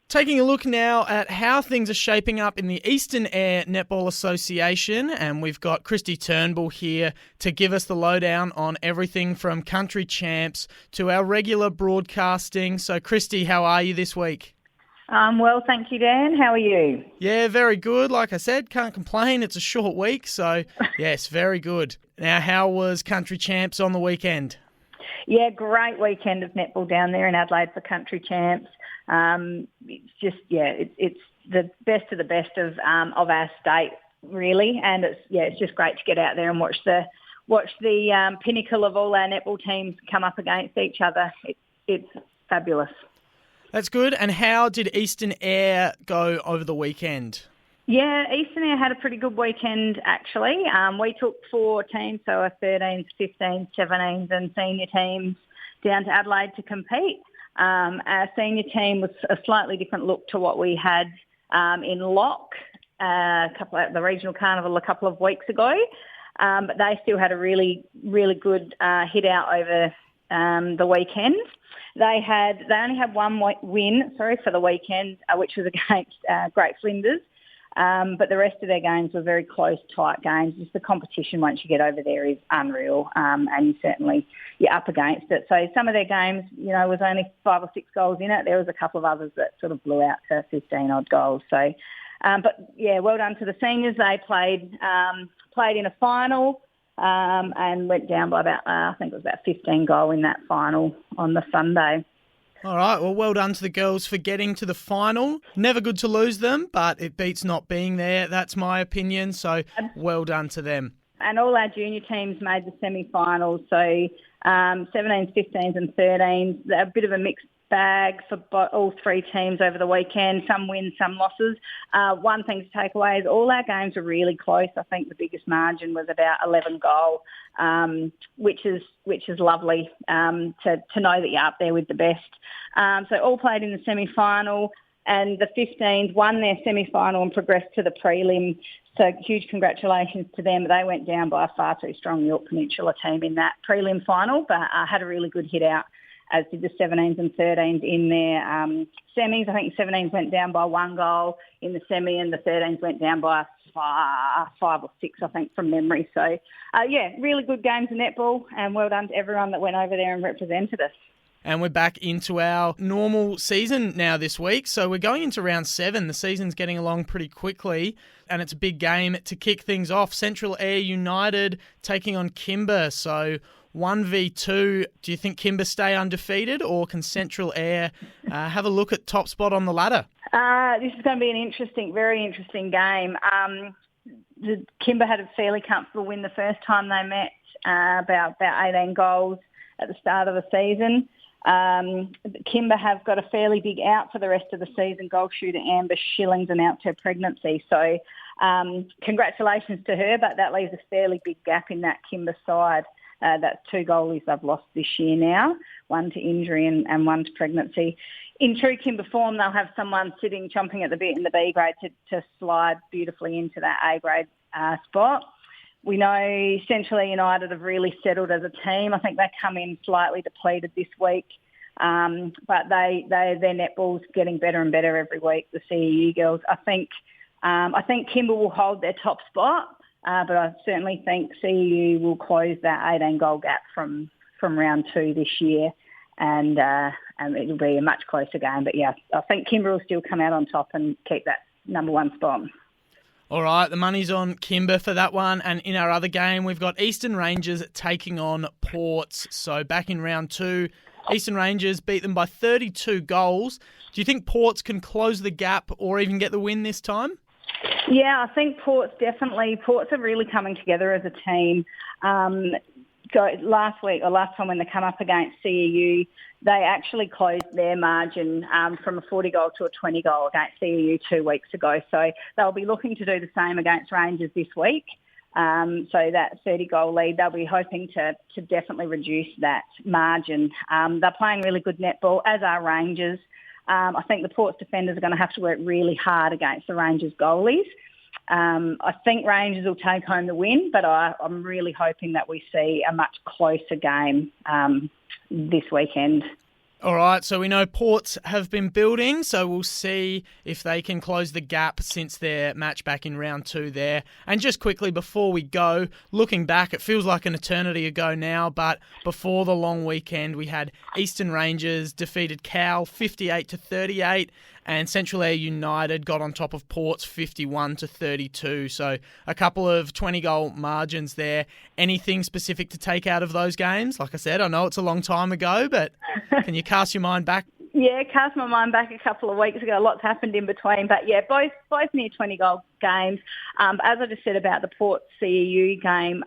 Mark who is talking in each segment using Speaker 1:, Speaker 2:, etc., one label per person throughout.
Speaker 1: Taking a look now at how things are shaping up in the Eastern Eyre Netball Association, and we've got Kristy Turnbull here to give us the lowdown on everything from country champs to our regular broadcasting. So, Kristy, how are you this week?
Speaker 2: Well, thank you, Dan. How are you?
Speaker 1: Yeah, very good. Like I said, can't complain. It's a short week, so yes, very good. Now, how was country champs on the weekend?
Speaker 2: Yeah, great weekend of netball down there in Adelaide for country champs. It's just, it's the best of the best of our state, really, and it's just great to get out there and watch the pinnacle of all our netball teams come up against each other. It's fabulous.
Speaker 1: That's good. And how did Eastern Eyre go over the weekend?
Speaker 2: Yeah, Eastern Eyre had a pretty good weekend, actually. We took 4 teams, so our 13s, 15s, 17s and senior teams down to Adelaide to compete. Our senior team was a slightly different look to what we had in Lock, the regional carnival a couple of weeks ago. But they still had a really, really good hit out over the weekend. They only had one win for the weekend, which was against Great Flinders. But the rest of their games were very close, tight games. Just the competition once you get over there is unreal, and you're up against it. So some of their games, was only 5 or 6 goals in it. There was a couple of others that sort of blew out to 15 odd goals. So, but yeah, well done to the seniors. They played in a final and went down by about 15 goal in that final on the Sunday.
Speaker 1: All right, well done to the girls for getting to the final. Never good to lose them, but it beats not being there. That's my opinion, so well done to them.
Speaker 2: And all our junior teams made the semi-finals, so 17s, 15s and 13s. A bit of a mixed bag for all 3 teams over the weekend. Some wins, some losses. One thing to take away is all our games were really close. I think the biggest margin was about 11 goal, which is lovely to know that you're up there with the best. So all played in the semi-final, and the 15s won their semi-final and progressed to the prelim. So huge congratulations to them. They went down by a far too strong York Peninsula team in that prelim final, but had a really good hit out, as did the 17s and 13s in their semis. I think the 17s went down by 1 goal in the semi, and the 13s went down by 5 or 6, I think, from memory. So, really good games of netball, and well done to everyone that went over there and represented us.
Speaker 1: And we're back into our normal season now this week. So we're going into round 7. The season's getting along pretty quickly, and it's a big game to kick things off. Central Eyre United taking on Kimber. So 1v2, do you think Kimber stay undefeated, or can Central Eyre have a look at top spot on the ladder?
Speaker 2: This is going to be an very interesting game. Kimber had a fairly comfortable win the first time they met, about 18 goals at the start of the season. Kimber have got a fairly big out for the rest of the season. Goal shooter Amber Schillings announced her pregnancy. So congratulations to her, but that leaves a fairly big gap in that Kimber side. That's 2 goalies they've lost this year now, 1 to injury and 1 to pregnancy. In true Kimber form, they'll have someone sitting chomping at the bit in the B grade to slide beautifully into that A grade spot. We know Central United have really settled as a team. I think they come in slightly depleted this week, but their netball's getting better and better every week, the CEU girls. I think Kimber will hold their top spot, but I certainly think CEU will close that 18-goal gap from round 2 this year, and it'll be a much closer game. But, yeah, I think Kimber will still come out on top and keep that number 1 spot.
Speaker 1: All right, the money's on Kimber for that one. And in our other game, we've got Eastern Rangers taking on Ports. So back in round 2, Eastern Rangers beat them by 32 goals. Do you think Ports can close the gap or even get the win this time?
Speaker 2: Yeah, I think Ports are really coming together as a team. So last time when they come up against CEU, they actually closed their margin from a 40-goal to a 20-goal against CEU 2 weeks ago. So they'll be looking to do the same against Rangers this week. So that 30-goal lead, they'll be hoping to definitely reduce that margin. They're playing really good netball, as are Rangers. I think the Ports defenders are going to have to work really hard against the Rangers goalies. I think Rangers will take home the win, but I'm really hoping that we see a much closer game this weekend.
Speaker 1: All right, so we know Ports have been building, so we'll see if they can close the gap since their match back in round 2 there. And just quickly before we go, looking back, it feels like an eternity ago now, but before the long weekend, we had Eastern Rangers defeated Cal 58-38, and Central Eyre United got on top of Ports 51-32. So a couple of 20-goal margins there. Anything specific to take out of those games? Like I said, I know it's a long time ago, but can you cast your mind back?
Speaker 2: Yeah, cast my mind back a couple of weeks ago. Lots happened in between, but yeah, both near 20-goal games. As I just said about the Port CEU game,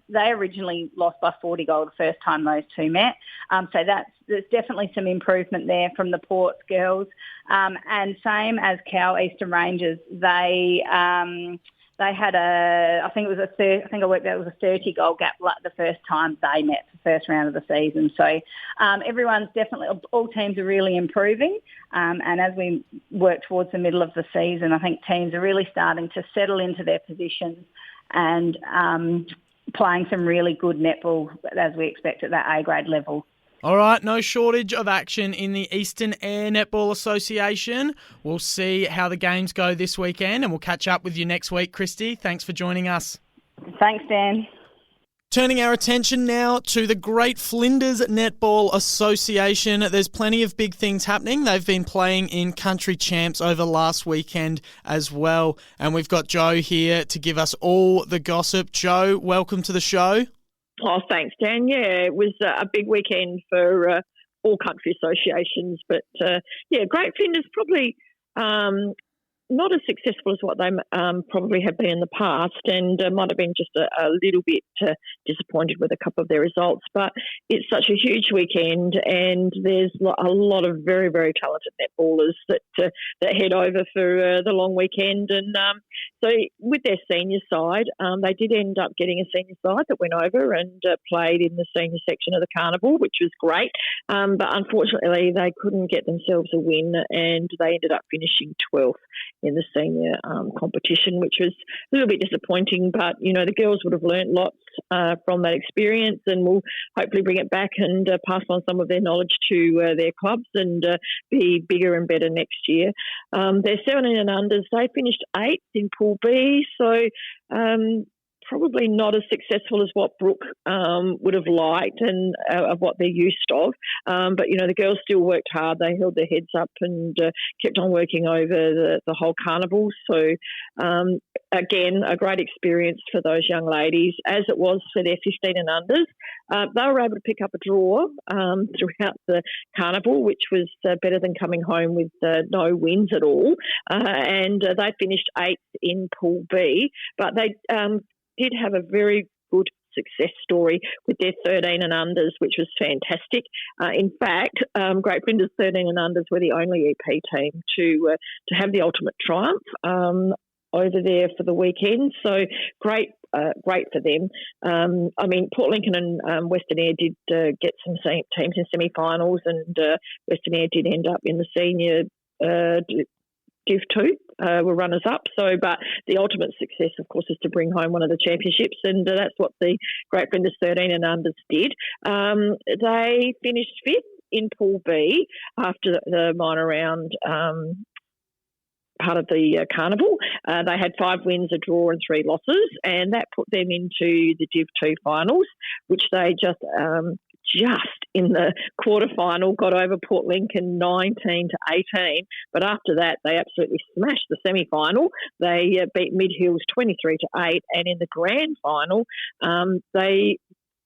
Speaker 2: they originally lost by 40 goals the first time those two met. So there's definitely some improvement there from the Ports girls. And same as Cal Eastern Rangers, they had I worked out it was a 30-goal gap the first time they met the first round of the season. So everyone's definitely, all teams are really improving. And as we work towards the middle of the season, I think teams are really starting to settle into their positions and playing some really good netball as we expect at that A-grade level.
Speaker 1: All right, no shortage of action in the Eastern Eyre Netball Association. We'll see how the games go this weekend and we'll catch up with you next week, Kristy. Thanks for joining us.
Speaker 2: Thanks, Dan.
Speaker 1: Turning our attention now to the Great Flinders Netball Association. There's plenty of big things happening. They've been playing in country champs over last weekend as well. And we've got Joe here to give us all the gossip. Joe, welcome to the show.
Speaker 3: Oh, thanks, Dan. Yeah, it was a big weekend for all country associations. But, Great Flinders probably not as successful as what they probably have been in the past, and might have been just a little bit disappointed with a couple of their results. But it's such a huge weekend, and there's a lot of very, very talented netballers that head over for the long weekend. And so with their senior side, they did end up getting a senior side that went over and played in the senior section of the carnival, which was great. But unfortunately, they couldn't get themselves a win, and they ended up finishing 12th in the senior competition, which was a little bit disappointing. But, the girls would have learnt lots from that experience, and will hopefully bring it back and pass on some of their knowledge to their clubs and be bigger and better next year. Their 17 and unders, they finished 8th in Pool B, so probably not as successful as what Brooke would have liked and of what they're used of. But, the girls still worked hard. They held their heads up and kept on working over the whole carnival. So, again, a great experience for those young ladies, as it was for their 15 and unders. They were able to pick up a draw throughout the carnival, which was better than coming home with no wins at all. And they finished 8th in Pool B, but they did have a very good success story with their 13 and unders, which was fantastic. In fact, Great Flinders 13 and unders were the only EP team to have the ultimate triumph over there for the weekend. So great for them. Port Lincoln and Western Eyre did get some teams in semi-finals, and Western Eyre did end up in the senior Div 2, were runners-up. So, but the ultimate success, of course, is to bring home one of the championships, and that's what the Great Flinders 13 and unders did. They finished 5th in Pool B after the minor round part of the carnival. They had 5 wins, a draw and 3 losses, and that put them into the Div 2 finals, which they just in the quarterfinal got over Port Lincoln 19-18. But after that, they absolutely smashed the semi-final. They beat Mid Hills 23-8, and in the grand final,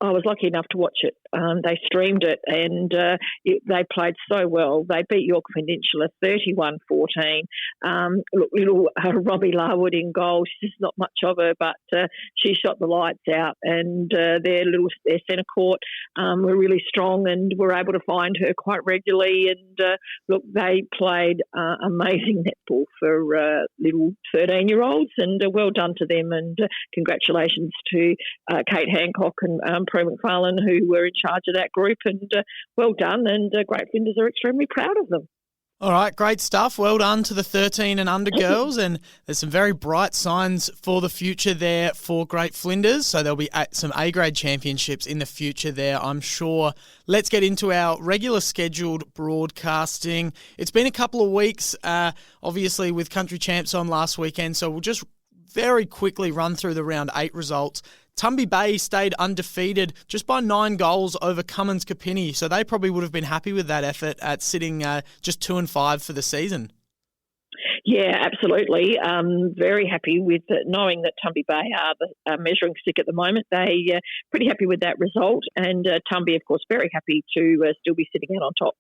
Speaker 3: I was lucky enough to watch it. They streamed it, and they played so well. They beat York Peninsula 31-14. Little Robbie Larwood in goal. She's not much of her, but she shot the lights out, and their centre court were really strong and were able to find her quite regularly. And they played amazing netball for little 13-year-olds, and well done to them. And congratulations to Kate Hancock and Prue McFarlane, who were in charge of that group, and well done, and Great Flinders are extremely proud of them.
Speaker 1: All right, great stuff. Well done to the 13 and under girls, and there's some very bright signs for the future there for Great Flinders. So there'll be some A-grade championships in the future there, I'm sure. Let's get into our regular scheduled broadcasting. It's been a couple of weeks, obviously, with Country Champs on last weekend, so we'll just very quickly run through the round 8 results. Tumby Bay stayed undefeated just by 9 goals over Cummins Kapini, so they probably would have been happy with that effort at sitting just 2-5 for the season.
Speaker 3: Yeah, absolutely. Very happy with knowing that Tumby Bay are the measuring stick at the moment. They pretty happy with that result, and Tumby, of course, very happy to still be sitting out on top.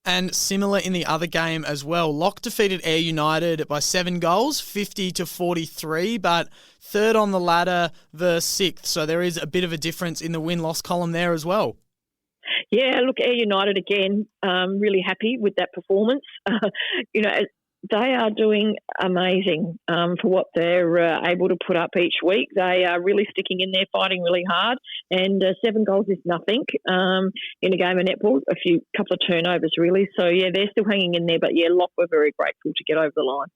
Speaker 1: And similar in the other game as well. Lock defeated Eyre United by 7 goals, 50-43, but third on the ladder versus 6th. So there is a bit of a difference in the win-loss column there as well.
Speaker 3: Yeah, look, Eyre United again, really happy with that performance. They are doing amazing for what they're able to put up each week. They are really sticking in there, fighting really hard, and 7 goals is nothing in a game of netball. Couple of turnovers really. So yeah, they're still hanging in there. But yeah, Lock were very grateful to get over the line.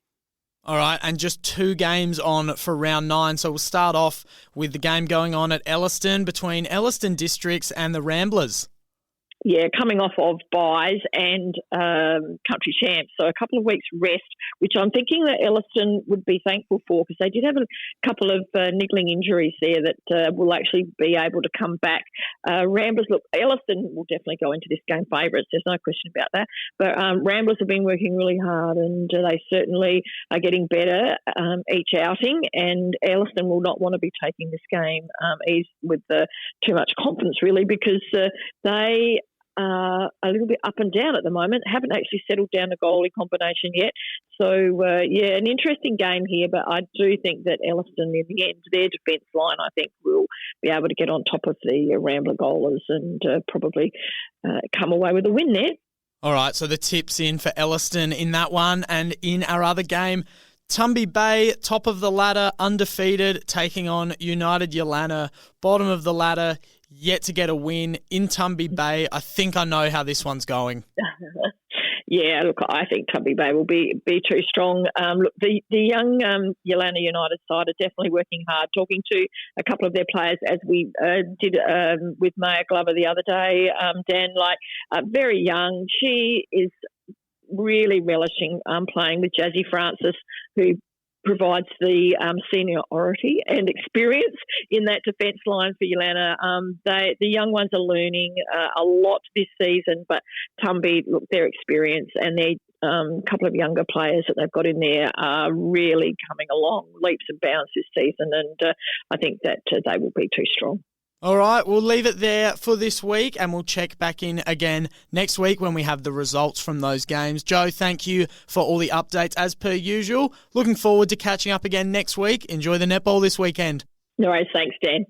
Speaker 1: All right, and just 2 games on for round 9. So we'll start off with the game going on at Elliston between Elliston Districts and the Ramblers.
Speaker 3: Yeah, coming off of buys and Country Champs, so a couple of weeks rest, which I'm thinking that Elliston would be thankful for, because they did have a couple of niggling injuries there that will actually be able to come back. Ramblers, look, Elliston will definitely go into this game favourites, there's no question about that, but Ramblers have been working really hard, and they certainly are getting better each outing, and Elliston will not want to be taking this game with too much confidence really, because they a little bit up and down at the moment, haven't actually settled down a goalie combination yet. So, an interesting game here, but I do think that Elliston, in the end, their defence line, I think, will be able to get on top of the Rambler goalers and probably come away with a win there.
Speaker 1: All right, so the tips in for Elliston in that one, and in our other game, Tumby Bay, top of the ladder, undefeated, taking on United Yolana, bottom of the ladder, yet to get a win in Tumby Bay. I think I know how this one's going.
Speaker 3: Yeah, look, I think Tumby Bay will be too strong. Look, the young Yolana United side are definitely working hard. Talking to a couple of their players, as we did with Maya Glover the other day, Dan, very young. She is really relishing playing with Jazzy Francis, who provides the seniority and experience in that defence line for Yolana. The young ones are learning a lot this season, but Tumby, look, their experience and their couple of younger players that they've got in there are really coming along leaps and bounds this season, and I think that they will be too strong.
Speaker 1: All right, we'll leave it there for this week, and we'll check back in again next week when we have the results from those games. Joe, thank you for all the updates as per usual. Looking forward to catching up again next week. Enjoy the netball this weekend.
Speaker 3: No worries, thanks, Dan.